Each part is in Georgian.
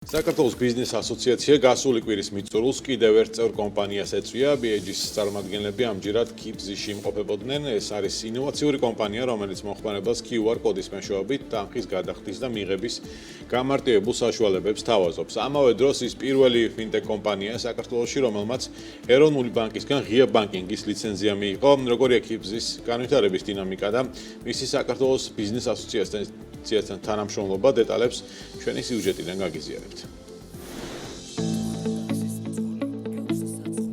საქართველოს ბიზნეს ასოციაცია გასული კვირის მიწურულს კიდევ ერთ წევრ კომპანიას ეწვია. BAG-ის წარმომადგენლები ამჯერად KIPZ-ში იმყოფებოდნენ. ეს არის ინოვაციური კომპანია, რომელიც მოხმარებელს QR კოდის მეშვეობით თანხის გადახდის და მიღების გამარტივებულ საშუალებებს თავაზობს. ამავე დროს ის პირველი ფინტექ კომპანია საქართველოში, რომელმაც ეროვნული ბანკისგან ღია ბანკინგის ლიცენზია მიიღო. როგორია KIPZ-ის განვითარების დინამიკა და მისი საქართველოს ბიზნეს ასოციაციასთან თანამშრომლობა დეტალებს ჩვენი სიუჟეტიდან გაგიზიარებთ.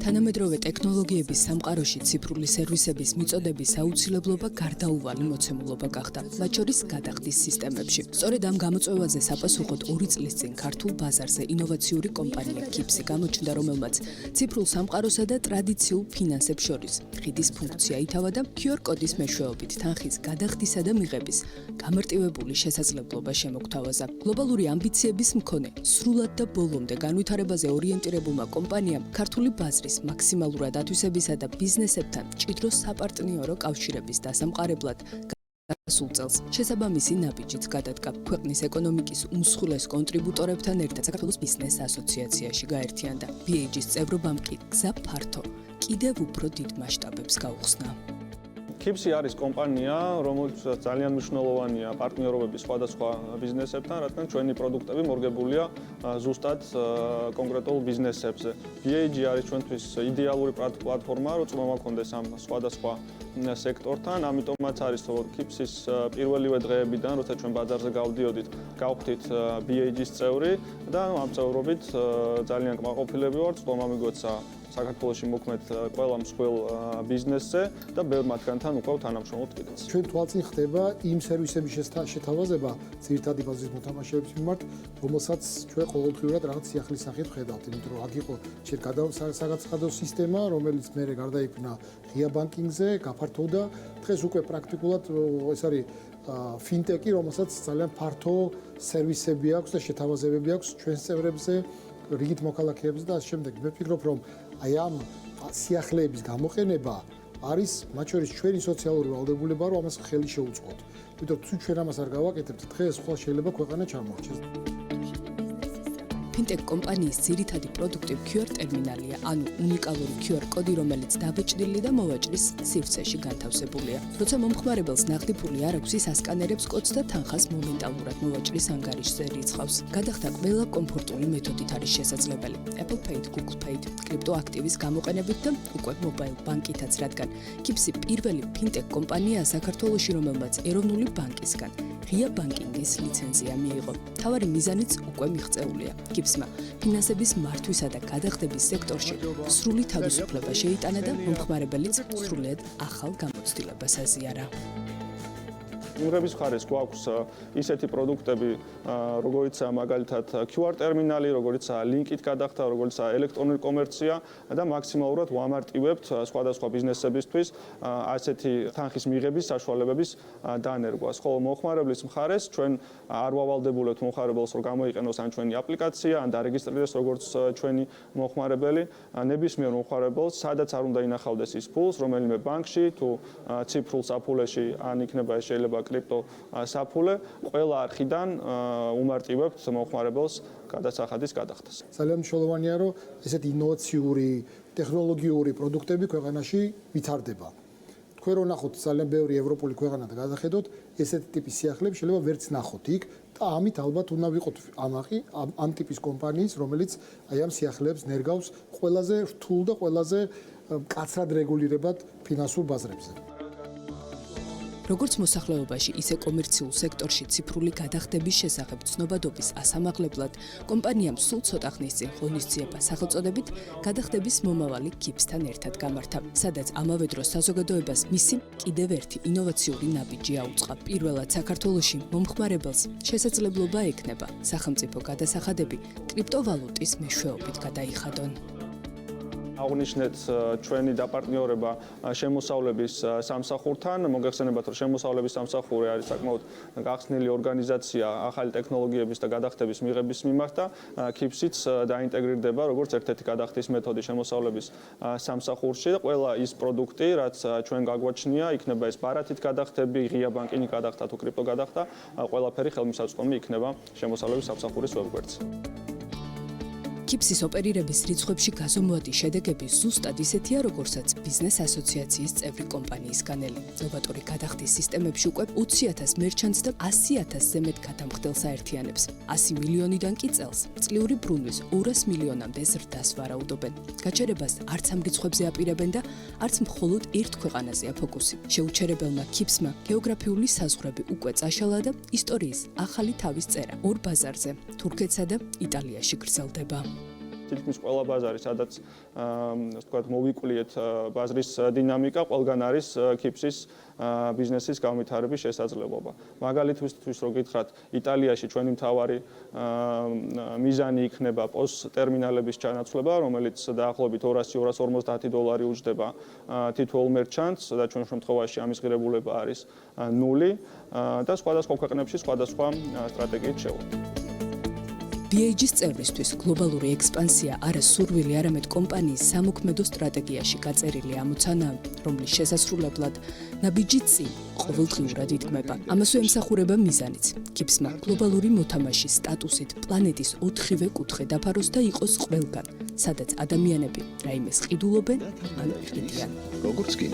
თანამედროვე ტექნოლოგიების სამყაროში ციფრული სერვისების მიწოდების აუცილებლობა გარდაუვალი მოცემულობა გახდა, მათ შორის გადახდის სისტემებში. სწორედ ამ გამოწვევაზე საპასუხოდ 2 წლის წინ ქართულ ბაზარზე ინოვაციური კომპანია KIPZ გამოჩნდა, რომელმაც ციფრულ სამყაროსა და ტრადიციულ ფინანსებს შორის ხიდის ფუნქცია ითავა და QR კოდის მეშვეობით თანხის გადახდისა და მიღების გამარტივებული შესაძლებლობა შემოგთავაზა. გლობალური ამბიციების მქონე, სრულად და ბოლომდე განვითარებაზე ორიენტირებულმა კომპანიამ ქართული ბაზრის მაქსიმალურად ათვისებისა და ბიზნესებთან მჭიდრო საპარტნიორო კავშირების დასამყარებლად გასულ წელს შესაბამისი ნაბიჯიც გადადგა. ქვეყნის ეკონომიკის უმსხვილეს კონტრიბუტორებთან ერთად საქართველოს ბიზნეს ასოციაციაში გაერთიანდა. BAG-ის წევრობამ კი გზა ფართო, კიდევ უფრო დიდ მასშტაბებს გაუხსნა. KIPZ არის კომპანია, რომელიც ძალიან მნიშვნელოვანია პარტნიორობების სხვადასხვა ბიზნესებთან, რადგან ჩვენი პროდუქტები მორგებულია ზუსტად კონკრეტულ ბიზნესებზე. BAG არის ჩვენთვის იდეალური პლატფორმა, რომ წვემა გქონდეს ამ სხვადასხვა სექტორთან, ამიტომაც არის რომ KIPZ-ის პირველივე დღეებიდან, როცა ჩვენ ბაზარზე გავდიოდით, გავხდით BAG-ის წევრი და ამ წევრობით ძალიან კმაყოფილები ვართ, წვემა მიგოცა საქართველოში მოქმედ ყველა მსხვილ ბიზნესზე და ბევრ მათგანთან უკვე თანამშრომლობთ კიდეც. ჩვენ თვალწინ ხდება იმ სერვისების შეთავაზება ძირითადი ბაზრის მოთამაშეების მიმართ, რომელსაც ჩვენ ყოველდღიურად რაღაც სიახლის სახით ვხედავთ, იმიტომ რომ აქ იყო საგაცხადო სისტემა, რომელიც მერე გარდაიქმნა ღია ბანკინგზე, გაფართოვდა. დღეს უკვე პრაქტიკულად ეს არის ფინტექი, რომელსაც ძალიან ფართო სერვისები აქვს და შეთავაზებები აქვს ჩვენს წევრებზე, რიგით მოქალაქეებზე და ასე შემდეგ. მე ვფიქრობ, რომ აი ამ სიახლეების გამოყენება არის მათ შორის ჩვენი სოციალური ვალდებულება, რომ ამას ხელი შეუწყოთ. იმიტომ თუ ჩვენ ამას არ გავაკეთებთ, დღეს სხვა შეიძლება ქვეყანა ჩამოარჩეს. ფინტექ კომპანიის ძირითადი პროდუქტი QR ტერმინალია, ანუ უნიკალური QR კოდი, რომელიც დაბეჭდილი და მოვაჭრის სივრცეში განთავსებულია. როცა მომხმარებელს ნაღდი ფული არ აქვს, ის ასკანერებს კოდს და თანხას მომენტალურად მოვაჭრის ანგარიშზე რიცხავს. გადახდა ყველა კომფორტული მეთოდით არის შესაძლებელი. Apple Pay, Google Pay, კრიპტოაქტივის გამოყენებით და უკვე მობაილ ბანკითაც, რადგან KIPZ პირველი ფინტექ კომპანიაა საქართველოში, რომელმაც ეროვნული ბანკისგან ღია ბანკინგის ლიცენზია მიიღო. მთავარი მიზანიც უკვე მიღწეულია. KIPZ-მა ფინანსების მართვისა და გადახდების სექტორში სრული თავისუფლება შეიტანა და მომხმარებელიც სრულიად ახალ გამოცდილებას აზიარა. მიღების მხარეს გვაქვს ისეთი პროდუქტები, როგორიცაა მაგალითად QR ტერმინალი, როგორიცაა ლინკით გადახდა, როგორიცაა ელექტრონული კომერცია და მაქსიმალურად ვამარტივებთ სხვადასხვა ბიზნესებისთვის ასეთი თანხის მიღების საშუალებების დანერგვას. ხოლო მომხმარებლის მხარეს ჩვენ არ ვავალდებულებთ მომხმარებელს, რომ გამოიყენოს ან ჩვენი აპლიკაცია, ან დარეგისტრირდეს როგორც ჩვენი მომხმარებელი. ნებისმიერ მომხმარებელს, სადაც არ უნდა ინახავდეს ის ფულს, რომელიმე ბანკში თუ ციფრულ საფულეში, ან იქნება შეიძლება კრიპტო საფულე, ყველა არხიდან უმარტივებთ მომხმარებელს გადასახადის გადახდას. ძალიან მნიშვნელოვანია, რომ ესეთი ინოვაციური, ტექნოლოგიური პროდუქტები ქვეყანაში ვითარდება. თქვენ რო ნახოთ ძალიან ბევრი ევროპული ქვეყანა და გადახედოთ, ესეთი ტიპის სიახლეები შეიძლება ვერც ნახოთ იქ და ამით ალბათ უნდა ვიყოთ ამ ტიპის კომპანიის, რომელიც აი ამ სიახლეებს ნერგავს ყველაზე რთულ და ყველაზე მკაცრად რეგულირებად ფინანსურ ბაზრებზე. როგორც მოსახლეობაში, ისე კომერციულ სექტორში ციფრული გადახდების შესახებ ცნობადობის ასამაღლებლად, კომპანიამ სულ ცოტა ხნის წინ ღონისძიება სახელწოდებით გადახდების მომავალი KIPZ-თან ერთად გამართა, სადაც ამავე დროს საზოგადოებას მისი კიდევ ერთი ინოვაციური ნაბიჯი აუწყა. პირველად საქართველოში მომხმარებელს შესაძლებლობა ექნება სახელმწიფო გადასახადები კრიპტოვალუტის მეშვეობით გადაიხადონ. აღნიშნეთ ჩვენი დაპარტნიორება შემოსავლების სამსახურთან. მოგეხსენებათ, რომ შემოსავლების სამსახური არის საკმაოდ გახსნილი ორგანიზაცია ახალი ტექნოლოგიების და გადახდების მიღების მიმართ და KIPZ-იც დაინტეგრირდება როგორც ერთ-ერთი გადახდის მეთოდი შემოსავლების სამსახურში. ყველა ის პროდუქტი, რაც ჩვენ გაგვაჩნია, იქნება ეს ბარათით გადახდები, ღია ბანკინგი გადახდა თუ კრიპტო გადახდა, ყველაფერი ხელმისაწვდომი იქნება შემოსავლების სამსახურის ვებგვერდზე. KIPS-ის ოპერირების რიცხვებში გაზომვადი შედეგები ზუსტად ისეთია, როგორცაც ბიზნეს ასოციაციის წევრი კომპანიის განელი. ნოვატორი გადახდის სისტემებში უკვე 20,000 მერჩანტს და 100,000-ზე მეტ გადამხდელს აერთიანებს. 100 მილიონიდან კი წელს წლიური ბრუნვის 200 მილიონამდე ზრდას ვარაუდობენ. გაჩერებას არც ამ რიცხვებზე აპირებენ და არც მხოლოდ ერთ ქვეყანაზეა ფოკუსი. შეუჩერებელმა KIPS-მა გეოგრაფიული საზღვრები უკვე წაშალა და ისტორიის ახალი თავის წერა ორ ბაზარზე, თურქეთსა და იტალიაში გრძელდება. თითქმის ყველა ბაზარი, სადაც ასე ვთქვათ, მოვიკვლიეთ ბაზრის დინამიკა, ყველგან არის KIPS-ის ბიზნესის განვითარების შესაძლებლობა. მაგალითისთვის რო გითხრათ, იტალიაში ჩვენი მთავარი მიზანი იქნება POS ტერმინალების ჩანაცვლება, რომელიც დაახლოებით $200-250 უჯდება თითოეულ მერჩანტს და ჩვენ შემთხვევაში ამის ღირებულება არის 0 და სხვადასხვა ქვეყნებში სხვადასხვა სტრატეგიით შევუდგეთ. BAG-ის წევრისთვის გლობალური ექსპანსია არა სურვილი, არამედ კომპანიის სამოქმედო სტრატეგიაში გაწერილი ამოცანა, რომლის შესასრულებლად ნაბიჯი წინ ყოველდღიურად იდგმება. ამასვე ემსახურება მიზანიც. KIPS-მა გლობალური მოთამაშის სტატუსით პლანეტის 4-ვე კუთხე დაფაროს და იყოს ყველგან, სადაც ადამიანები რაიმეს ყიდულობენ ან ყიდიან. როგორც კი